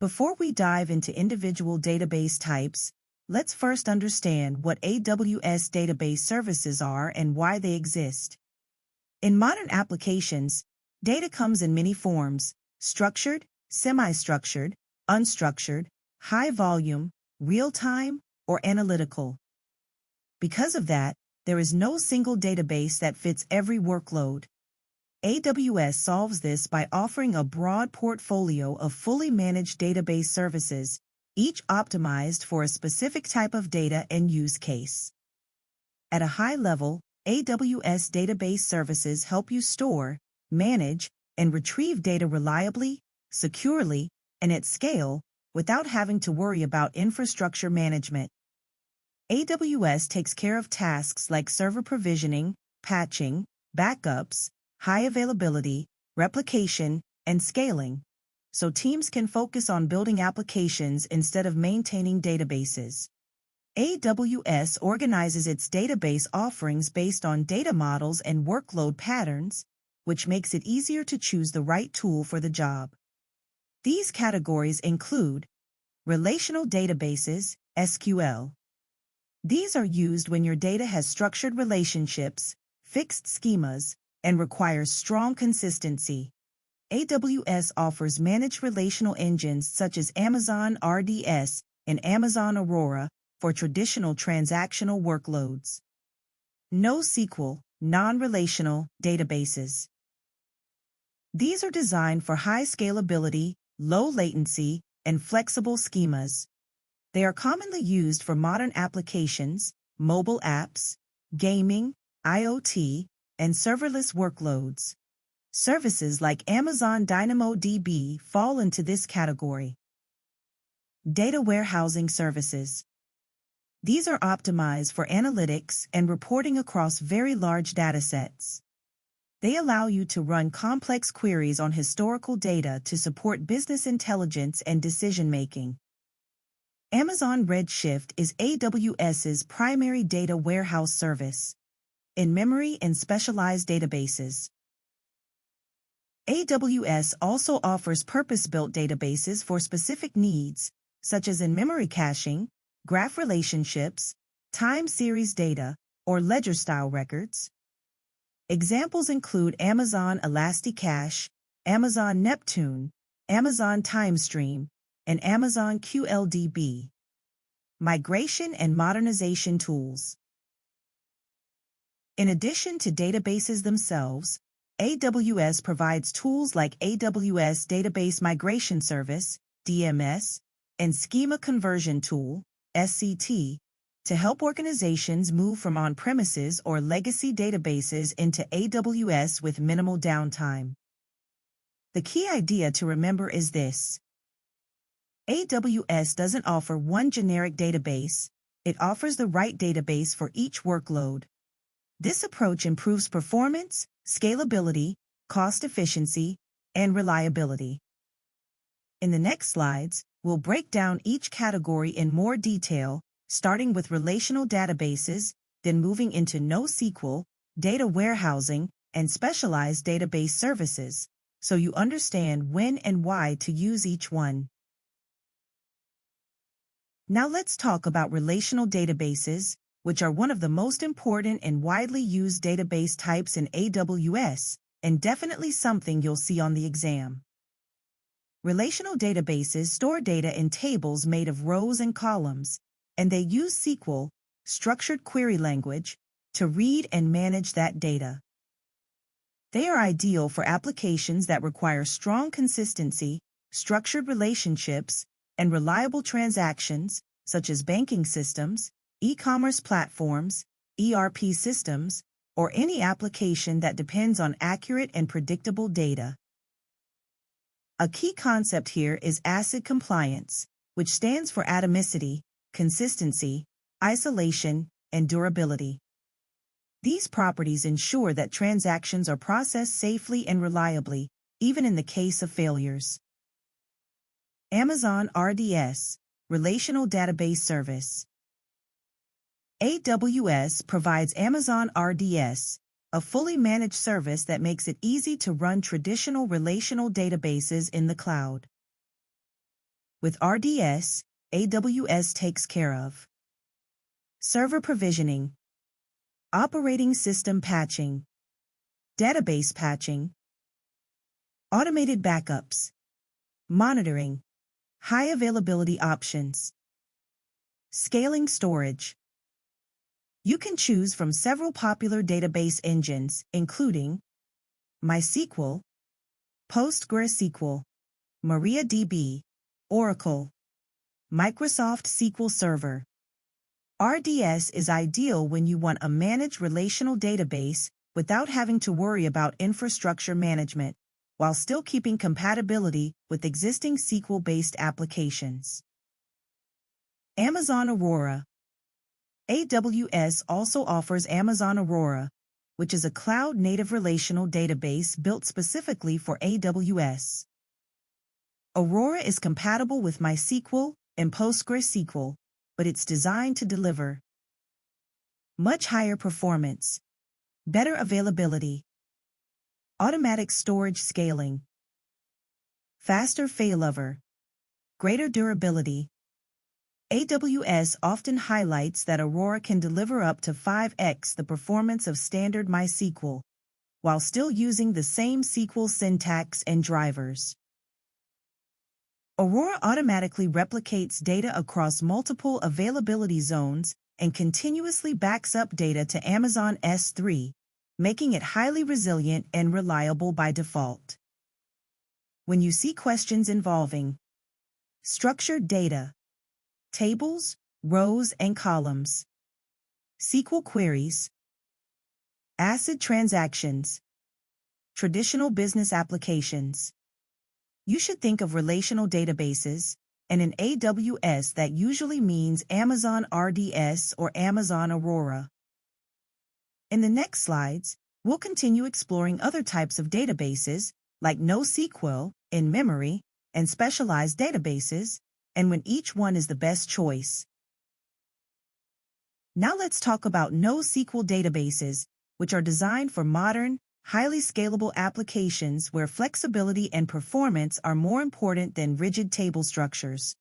Before we dive into individual database types, let's first understand what AWS database services are and why they exist. In modern applications, data comes in many forms: structured, semi-structured, unstructured, high volume, real-time, or analytical. Because of that, there is no single database that fits every workload. AWS solves this by offering a broad portfolio of fully managed database services, each optimized for a specific type of data and use case. At a high level, AWS database services help you store, manage, and retrieve data reliably, securely, and at scale without having to worry about infrastructure management. AWS takes care of tasks like server provisioning, patching, backups, high availability, replication, and scaling, so teams can focus on building applications instead of maintaining databases. AWS organizes its database offerings based on data models and workload patterns, which makes it easier to choose the right tool for the job. These categories include relational databases, SQL. These are used when your data has structured relationships, fixed schemas, and requires strong consistency. AWS offers managed relational engines such as Amazon RDS and Amazon Aurora for traditional transactional workloads. NoSQL, non-relational databases. These are designed for high scalability, low latency, and flexible schemas. They are commonly used for modern applications, mobile apps, gaming, IoT, and serverless workloads. Services like Amazon DynamoDB fall into this category. Data warehousing services. These are optimized for analytics and reporting across very large datasets. They allow you to run complex queries on historical data to support business intelligence and decision-making. Amazon Redshift is AWS's primary data warehouse service, in-memory and specialized databases. AWS also offers purpose-built databases for specific needs, such as in-memory caching, graph relationships, time series data, or ledger-style records. Examples include Amazon ElastiCache, Amazon Neptune, Amazon TimeStream, and Amazon QLDB. Migration and modernization tools. In addition to databases themselves, AWS provides tools like AWS Database Migration Service, DMS, and Schema Conversion Tool, SCT, to help organizations move from on-premises or legacy databases into AWS with minimal downtime. The key idea to remember is this: AWS doesn't offer one generic database, it offers the right database for each workload. This approach improves performance, scalability, cost efficiency, and reliability. In the next slides, we'll break down each category in more detail, starting with relational databases, then moving into NoSQL, data warehousing, and specialized database services, so you understand when and why to use each one. Now let's talk about relational databases, which are one of the most important and widely used database types in AWS, and definitely something you'll see on the exam. Relational databases store data in tables made of rows and columns, and they use SQL, structured query language, to read and manage that data. They are ideal for applications that require strong consistency, structured relationships, and reliable transactions, such as banking systems, e-commerce platforms, ERP systems, or any application that depends on accurate and predictable data. A key concept here is ACID compliance, which stands for atomicity, consistency, isolation, and durability. These properties ensure that transactions are processed safely and reliably, even in the case of failures. Amazon RDS, Relational Database Service. AWS provides Amazon RDS, a fully managed service that makes it easy to run traditional relational databases in the cloud. With RDS, AWS takes care of server provisioning, operating system patching, database patching, automated backups, monitoring, high availability options, scaling storage. You can choose from several popular database engines, including MySQL, PostgreSQL, MariaDB, Oracle, Microsoft SQL Server. RDS is ideal when you want a managed relational database without having to worry about infrastructure management, while still keeping compatibility with existing SQL-based applications. Amazon Aurora. AWS also offers Amazon Aurora, which is a cloud-native relational database built specifically for AWS. Aurora is compatible with MySQL and PostgreSQL, but it's designed to deliver much higher performance, better availability, automatic storage scaling, faster failover, greater durability. AWS often highlights that Aurora can deliver up to 5x the performance of standard MySQL, while still using the same SQL syntax and drivers. Aurora automatically replicates data across multiple availability zones and continuously backs up data to Amazon S3, making it highly resilient and reliable by default. When you see questions involving structured data, tables, rows, and columns, SQL queries, ACID transactions, traditional business applications, you should think of relational databases, and in AWS that usually means Amazon RDS or Amazon Aurora. In the next slides, we'll continue exploring other types of databases like NoSQL, in-memory, and specialized databases, and when each one is the best choice. Now let's talk about NoSQL databases, which are designed for modern, highly scalable applications where flexibility and performance are more important than rigid table structures.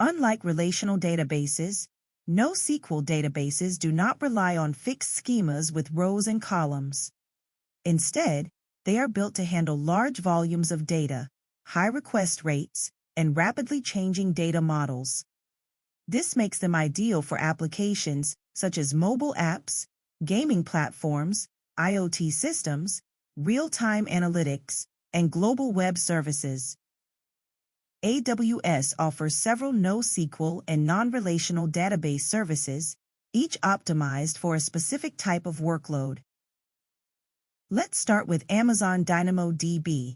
Unlike relational databases, NoSQL databases do not rely on fixed schemas with rows and columns. Instead, they are built to handle large volumes of data, high request rates, and rapidly changing data models. This makes them ideal for applications such as mobile apps, gaming platforms, IoT systems, real-time analytics, and global web services. AWS offers several NoSQL and non-relational database services, each optimized for a specific type of workload. Let's start with Amazon DynamoDB.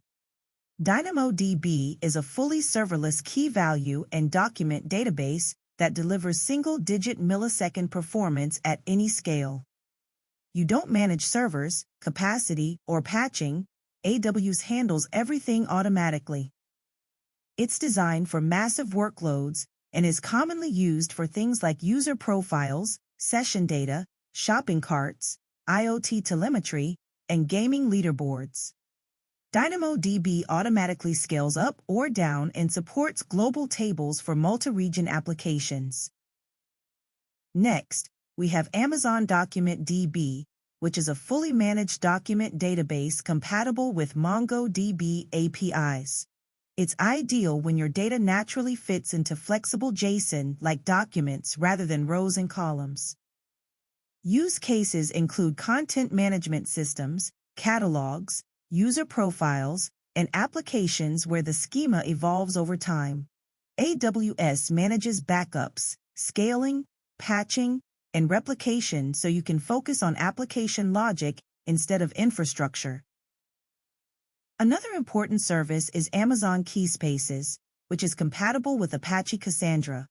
DynamoDB is a fully serverless key-value and document database that delivers single-digit millisecond performance at any scale. You don't manage servers, capacity, or patching. AWS handles everything automatically. It's designed for massive workloads and is commonly used for things like user profiles, session data, shopping carts, IoT telemetry, and gaming leaderboards. DynamoDB automatically scales up or down and supports global tables for multi-region applications. Next, we have Amazon DocumentDB, which is a fully managed document database compatible with MongoDB APIs. It's ideal when your data naturally fits into flexible JSON-like documents rather than rows and columns. Use cases include content management systems, catalogs, user profiles, and applications where the schema evolves over time. AWS manages backups, scaling, patching, and replication so you can focus on application logic instead of infrastructure. Another important service is Amazon Keyspaces, which is compatible with Apache Cassandra.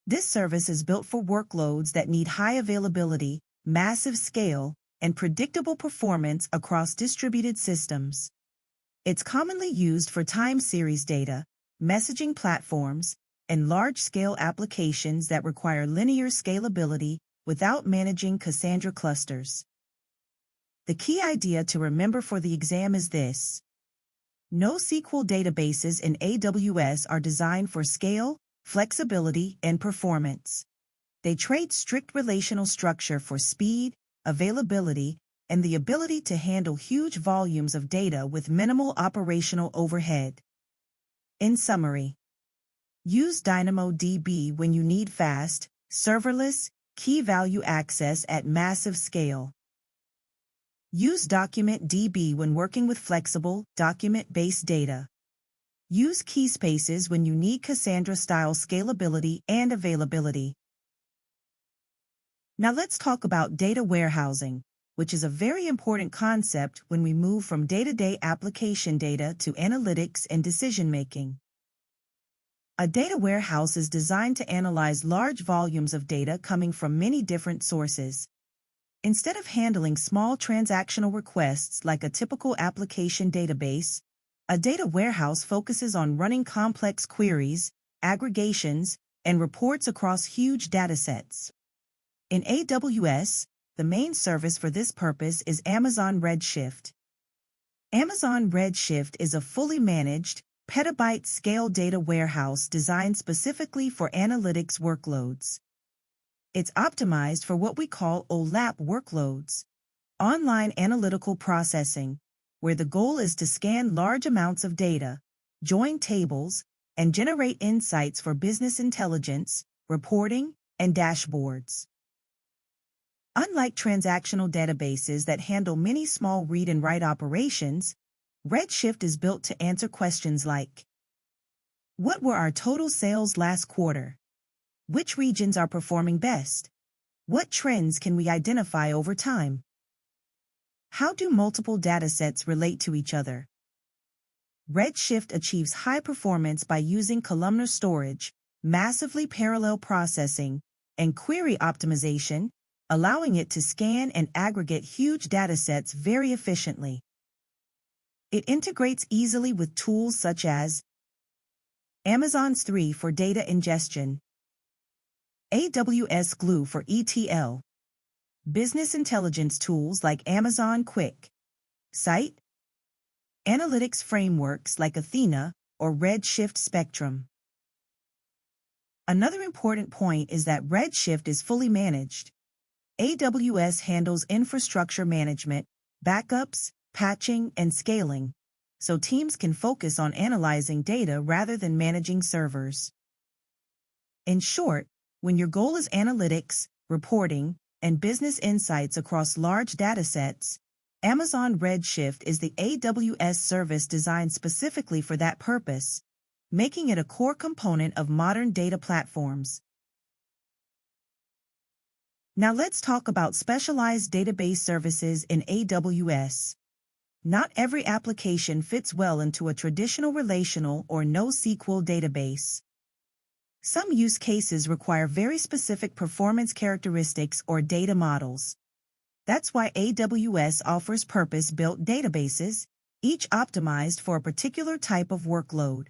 This service is built for workloads that need high availability, massive scale, and predictable performance across distributed systems. It's commonly used for time series data, messaging platforms, and large-scale applications that require linear scalability without managing Cassandra clusters. The key idea to remember for the exam is this: NoSQL databases in AWS are designed for scale, flexibility, and performance. They trade strict relational structure for speed, availability, and the ability to handle huge volumes of data with minimal operational overhead. In summary, use DynamoDB when you need fast, serverless, key-value access at massive scale. Use DocumentDB when working with flexible, document-based data. Use Keyspaces when you need Cassandra-style scalability and availability. Now let's talk about data warehousing, which is a very important concept when we move from day-to-day application data to analytics and decision-making. A data warehouse is designed to analyze large volumes of data coming from many different sources. Instead of handling small transactional requests like a typical application database, a data warehouse focuses on running complex queries, aggregations, and reports across huge datasets. In AWS, the main service for this purpose is Amazon Redshift. Amazon Redshift is a fully managed, petabyte-scale data warehouse designed specifically for analytics workloads. It's optimized for what we call OLAP workloads, online analytical processing, where the goal is to scan large amounts of data, join tables, and generate insights for business intelligence, reporting, and dashboards. Unlike transactional databases that handle many small read and write operations, Redshift is built to answer questions like: what were our total sales last quarter? Which regions are performing best? What trends can we identify over time? How do multiple datasets relate to each other? Redshift achieves high performance by using columnar storage, massively parallel processing, and query optimization, allowing it to scan and aggregate huge datasets very efficiently. It integrates easily with tools such as Amazon S3 for data ingestion, AWS Glue for ETL, business intelligence tools like Amazon Quick, Sight, analytics frameworks like Athena or Redshift Spectrum. Another important point is that Redshift is fully managed. AWS handles infrastructure management, backups, patching, and scaling, so teams can focus on analyzing data rather than managing servers. In short, when your goal is analytics, reporting, and business insights across large datasets, Amazon Redshift is the AWS service designed specifically for that purpose, making it a core component of modern data platforms. Now let's talk about specialized database services in AWS. Not every application fits well into a traditional relational or NoSQL database. Some use cases require very specific performance characteristics or data models. That's why AWS offers purpose-built databases, each optimized for a particular type of workload.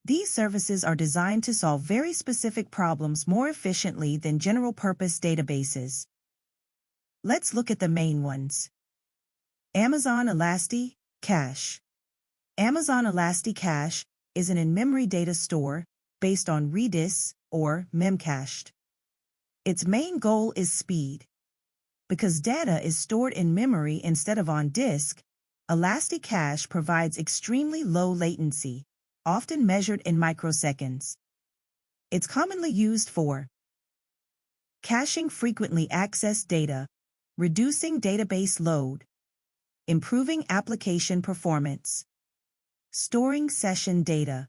These services are designed to solve very specific problems more efficiently than general-purpose databases. Let's look at the main ones. Amazon Elastic Cache. Amazon Elastic Cache is an in-memory data store based on Redis or memcached. Its main goal is speed. Because data is stored in memory instead of on disk, Elastic Cache provides extremely low latency, often measured in microseconds. It's commonly used for caching frequently accessed data, reducing database load, improving application performance, storing session data,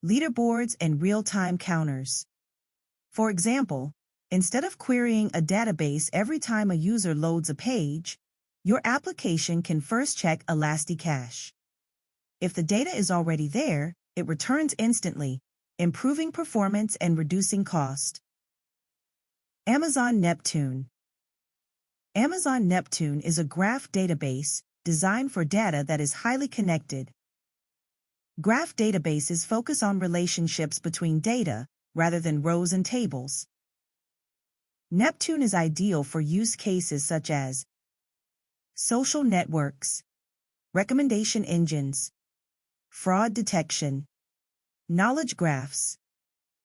leaderboards and real-time counters. For example, instead of querying a database every time a user loads a page, your application can first check Elastic Cache. If the data is already there, it returns instantly, improving performance and reducing cost. Amazon Neptune. Amazon Neptune is a graph database designed for data that is highly connected. Graph databases focus on relationships between data rather than rows and tables. Neptune is ideal for use cases such as social networks, recommendation engines, fraud detection, knowledge graphs,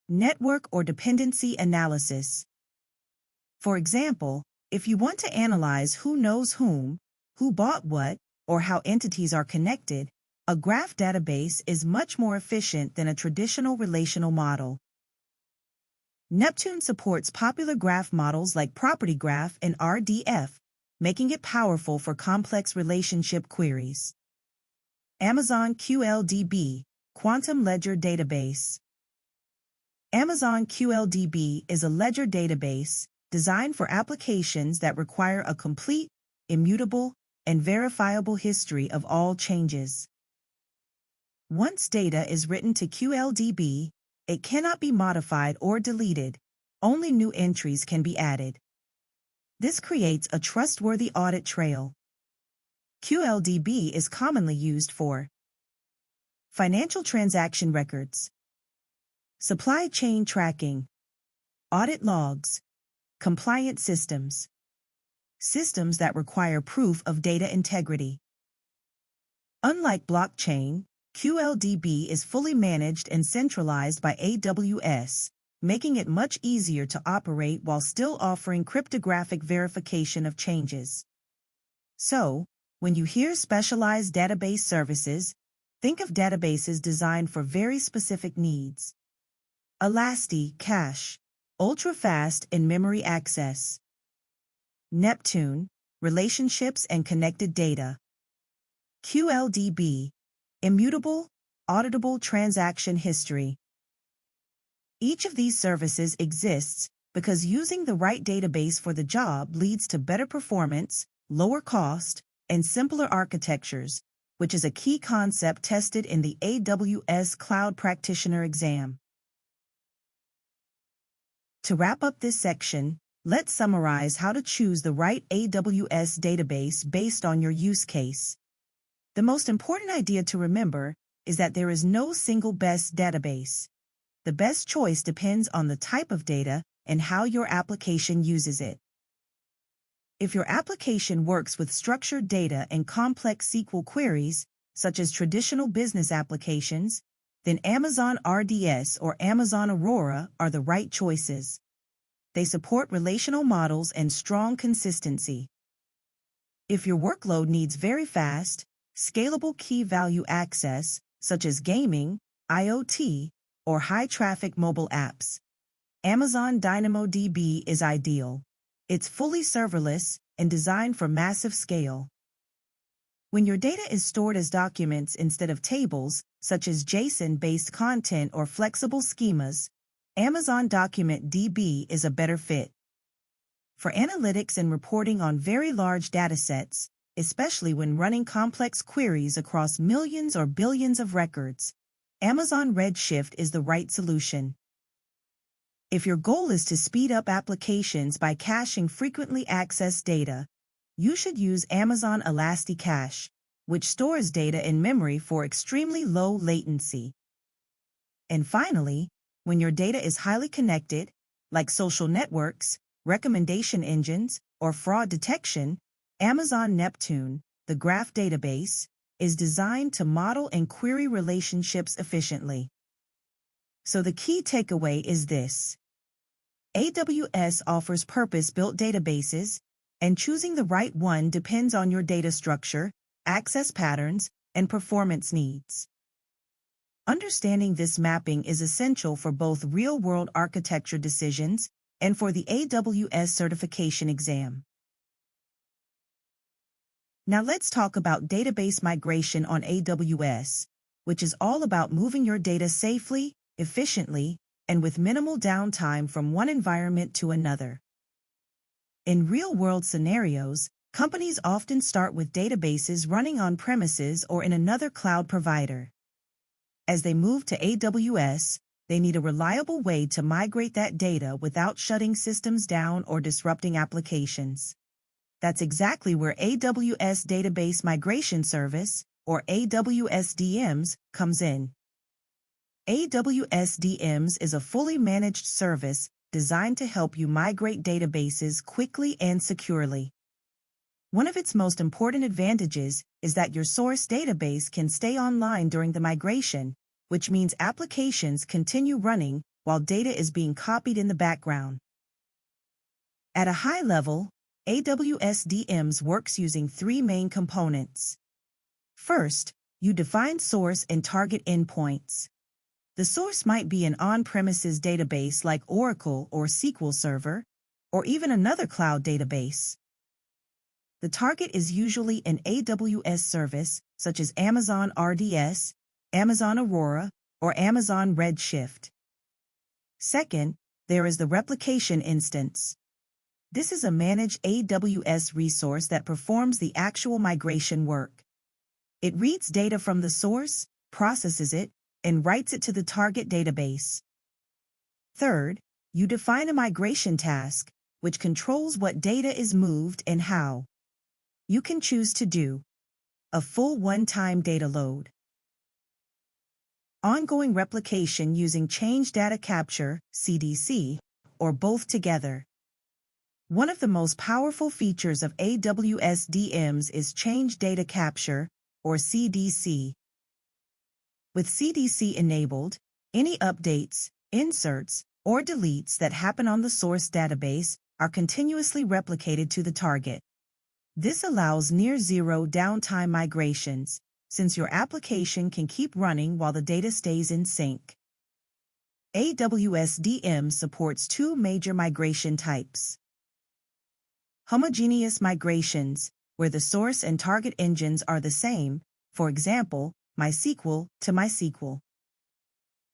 network or dependency analysis. For example, if you want to analyze who knows whom, who bought what, or how entities are connected, a graph database is much more efficient than a traditional relational model. Neptune supports popular graph models like Property Graph and RDF, making it powerful for complex relationship queries. Amazon QLDB, Quantum Ledger Database. Amazon QLDB is a ledger database designed for applications that require a complete, immutable, and verifiable history of all changes. Once data is written to QLDB, it cannot be modified or deleted. Only new entries can be added. This creates a trustworthy audit trail. QLDB is commonly used for financial transaction records, supply chain tracking, audit logs, compliance systems, systems that require proof of data integrity. Unlike blockchain, QLDB is fully managed and centralized by AWS, making it much easier to operate while still offering cryptographic verification of changes. So, when you hear specialized database services, think of databases designed for very specific needs. Elasti Cache, ultra-fast in-memory access. Neptune, relationships and connected data. QLDB, immutable, auditable transaction history. Each of these services exists because using the right database for the job leads to better performance, lower cost, and simpler architectures, which is a key concept tested in the AWS Cloud Practitioner exam. To wrap up this section, let's summarize how to choose the right AWS database based on your use case. The most important idea to remember is that there is no single best database. The best choice depends on the type of data and how your application uses it. If your application works with structured data and complex SQL queries, such as traditional business applications, then Amazon RDS or Amazon Aurora are the right choices. They support relational models and strong consistency. If your workload needs very fast, scalable key-value access, such as gaming, IoT, or high-traffic mobile apps, Amazon DynamoDB is ideal. It's fully serverless and designed for massive scale. When your data is stored as documents instead of tables, such as JSON-based content or flexible schemas, Amazon DocumentDB is a better fit. For analytics and reporting on very large datasets, especially when running complex queries across millions or billions of records, Amazon Redshift is the right solution. If your goal is to speed up applications by caching frequently accessed data, you should use Amazon Elasti Cache, which stores data in memory for extremely low latency. And finally, when your data is highly connected, like social networks, recommendation engines, or fraud detection, Amazon Neptune, the graph database, is designed to model and query relationships efficiently. So the key takeaway is this: AWS offers purpose-built databases, and choosing the right one depends on your data structure, access patterns, and performance needs. Understanding this mapping is essential for both real-world architecture decisions and for the AWS certification exam. Now let's talk about database migration on AWS, which is all about moving your data safely, efficiently, and with minimal downtime from one environment to another. In real-world scenarios, companies often start with databases running on premises or in another cloud provider. As they move to AWS, they need a reliable way to migrate that data without shutting systems down or disrupting applications. That's exactly where AWS Database Migration Service, or AWS DMS, comes in. AWS DMS is a fully managed service designed to help you migrate databases quickly and securely. One of its most important advantages is that your source database can stay online during the migration, which means applications continue running while data is being copied in the background. At a high level, AWS DMs works using three main components. First, you define source and target endpoints. The source might be an on-premises database like Oracle or SQL Server, or even another cloud database. The target is usually an AWS service, such as Amazon RDS, Amazon Aurora, or Amazon Redshift. Second, there is the replication instance. This is a managed AWS resource that performs the actual migration work. It reads data from the source, processes it, and writes it to the target database. Third, you define a migration task, which controls what data is moved and how. You can choose to do a full one-time data load, ongoing replication using change data capture, CDC, or both together. One of the most powerful features of AWS DMs is change data capture, or CDC. With CDC enabled, any updates, inserts, or deletes that happen on the source database are continuously replicated to the target. This allows near-zero downtime migrations, since your application can keep running while the data stays in sync. AWS DM supports two major migration types. Homogeneous migrations, where the source and target engines are the same, for example, MySQL to MySQL.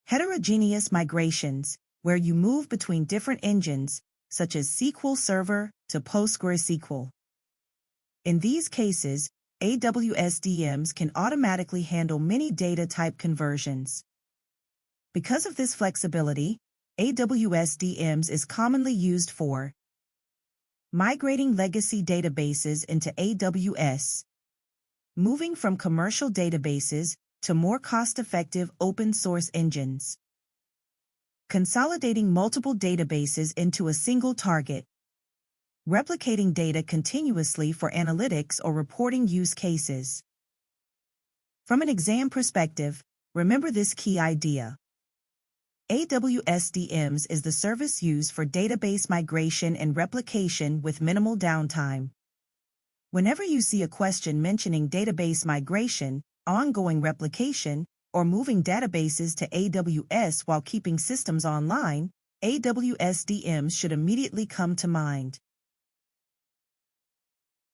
Heterogeneous migrations, where you move between different engines, such as SQL Server to PostgreSQL. In these cases, AWS DMs can automatically handle many data type conversions. Because of this flexibility, AWS DMs is commonly used for migrating legacy databases into AWS, moving from commercial databases to more cost-effective open-source engines, consolidating multiple databases into a single target, replicating data continuously for analytics or reporting use cases. From an exam perspective, remember this key idea. AWS DMs is the service used for database migration and replication with minimal downtime. Whenever you see a question mentioning database migration, ongoing replication, or moving databases to AWS while keeping systems online, AWS DMs should immediately come to mind.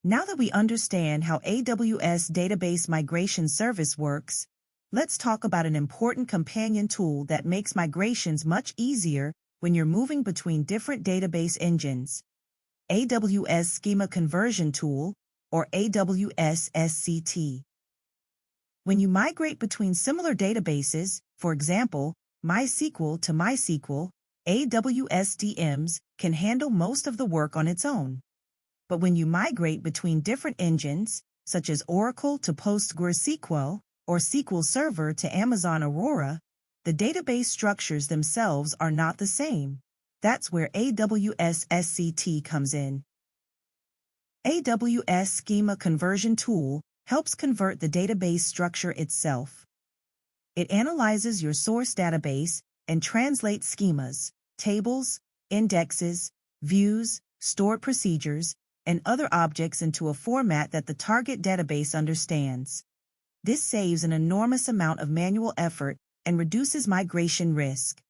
Now that we understand how AWS Database Migration Service works, let's talk about an important companion tool that makes migrations much easier when you're moving between different database engines. AWS Schema Conversion Tool, or AWS SCT. When you migrate between similar databases, for example, MySQL to MySQL, AWS DMs can handle most of the work on its own. But when you migrate between different engines, such as Oracle to PostgreSQL or SQL Server to Amazon Aurora, the database structures themselves are not the same. That's where AWS SCT comes in. AWS Schema Conversion Tool helps convert the database structure itself. It analyzes your source database and translates schemas, tables, indexes, views, stored procedures, and other objects into a format that the target database understands. This saves an enormous amount of manual effort and reduces migration risk.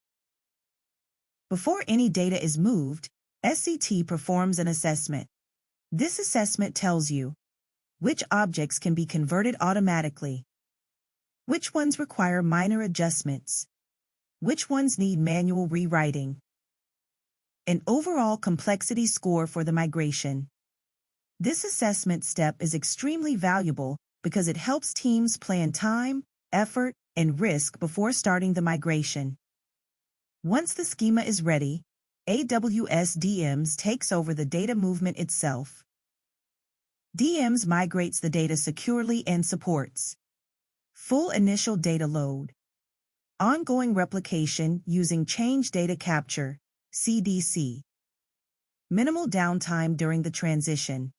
Before any data is moved, SCT performs an assessment. This assessment tells you which objects can be converted automatically, which ones require minor adjustments, which ones need manual rewriting, an overall complexity score for the migration. This assessment step is extremely valuable because it helps teams plan time, effort, and risk before starting the migration. Once the schema is ready, AWS DMs takes over the data movement itself. DMs migrates the data securely and supports full initial data load, ongoing replication using change data capture, CDC, minimal downtime during the transition,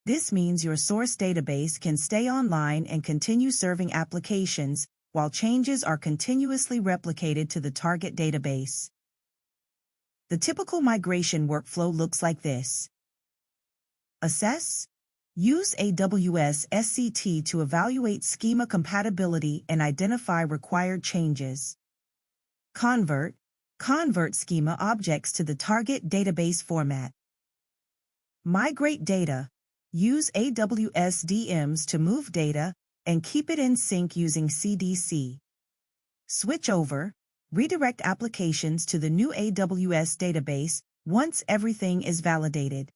This means your source database can stay online and continue serving applications, while changes are continuously replicated to the target database. The typical migration workflow looks like this. Assess. Use AWS SCT to evaluate schema compatibility and identify required changes. Convert. Convert schema objects to the target database format. Migrate data. Use AWS DMs to move data and keep it in sync using CDC. Switch over. Redirect applications to the new AWS database once everything is validated.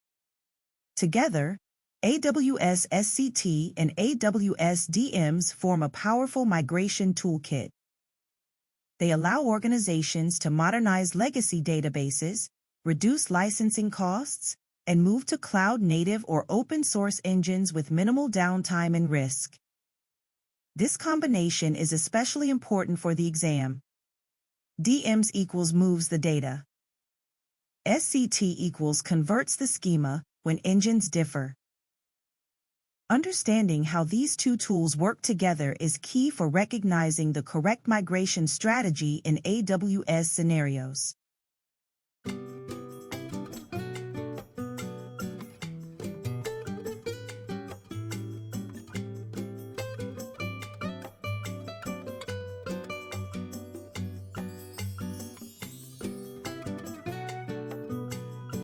Together, AWS SCT and AWS DMs form a powerful migration toolkit. They allow organizations to modernize legacy databases, reduce licensing costs, and move to cloud-native or open-source engines with minimal downtime and risk. This combination is especially important for the exam. DMs equals moves the data. SCT equals converts the schema when engines differ. Understanding how these two tools work together is key for recognizing the correct migration strategy in AWS scenarios.